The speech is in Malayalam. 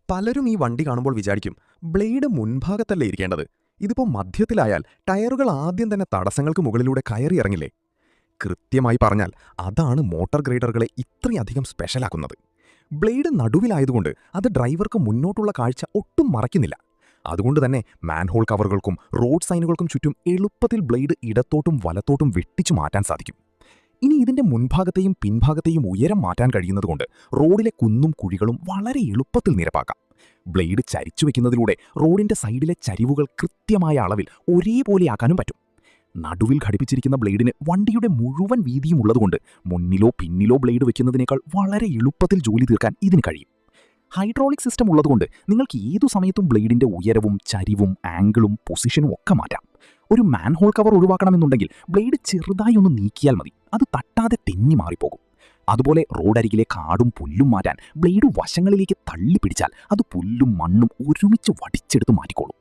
പലരും ഈ വണ്ടി കാണുമ്പോൾ വിചാരിക്കും ബ്ലേഡ് മുൻഭാഗത്തല്ലേ ഇരിക്കേണ്ടത്. ഇതിപ്പോ മധ്യത്തിലായാൽ ടയറുകൾ ആദ്യം തന്നെ തടസ്സങ്ങൾക്ക് മുകളിലൂടെ കയറിയിറങ്ങില്ലേ. കൃത്യമായി പറഞ്ഞാൽ അതാണ് മോട്ടോർ ഗ്രേഡറുകളെ ഇത്രയധികം സ്പെഷ്യലാക്കുന്നത്. ബ്ലേഡ് നടുവിലായതുകൊണ്ട് അത് ഡ്രൈവർക്ക് മുന്നോട്ടുള്ള കാഴ്ച ഒട്ടും മറയ്ക്കുന്നില്ല. അതുകൊണ്ട് തന്നെ മാൻഹോൾ കവറുകൾക്കും റോഡ് സൈനുകൾക്കും ചുറ്റും എളുപ്പത്തിൽ ബ്ലേഡ് ഇടത്തോട്ടും വലത്തോട്ടും വെട്ടിച്ചു മാറ്റാൻ സാധിക്കും. ഇനി ഇതിന്റെ മുൻഭാഗത്തെയും പിൻഭാഗത്തെയും ഉയരം മാറ്റാൻ കഴിയുന്നതുകൊണ്ട് റോഡിലെ കുന്നും കുഴികളും വളരെ എളുപ്പത്തിൽ നിരപ്പാക്കാം. ബ്ലേഡ് ചരിച്ചു വെക്കുന്നതിലൂടെ റോഡിന്റെ സൈഡിലെ ചരിവുകൾ കൃത്യമായ അളവിൽ ഒരേപോലെയാക്കാനും പറ്റും. നടുവിൽ ഘടിപ്പിച്ചിരിക്കുന്ന ബ്ലേഡിന് വണ്ടിയുടെ മുഴുവൻ വീതിയും ഉള്ളതുകൊണ്ട് മുന്നിലോ പിന്നിലോ ബ്ലേഡ് വെക്കുന്നതിനേക്കാൾ വളരെ എളുപ്പത്തിൽ ജോലി തീർക്കാൻ ഇതിന് കഴിയും. ഹൈഡ്രോളിക് സിസ്റ്റം ഉള്ളതുകൊണ്ട് നിങ്ങൾക്ക് ഏതു സമയത്തും ബ്ലേഡിന്റെ ഉയരവും ചരിവും ആംഗിളും പൊസിഷനും ഒക്കെ മാറ്റാം. ഒരു മാൻഹോൾ കവർ ഒഴിവാക്കണമെന്നുണ്ടെങ്കിൽ ബ്ലേഡ് ചെറുതായി ഒന്ന് നീക്കിയാൽ മതി, അത് തട്ടാതെ തെന്നി മാറിപ്പോകും. അതുപോലെ റോഡരികിലെ കാടും പുല്ലും മാറ്റാൻ ബ്ലേഡ് വശങ്ങളിലേക്ക് തള്ളി പിടിച്ചാൽ അത് പുല്ലും മണ്ണും ഒരുമിച്ച് വടിച്ചെടുത്ത് മാറ്റിക്കോളും.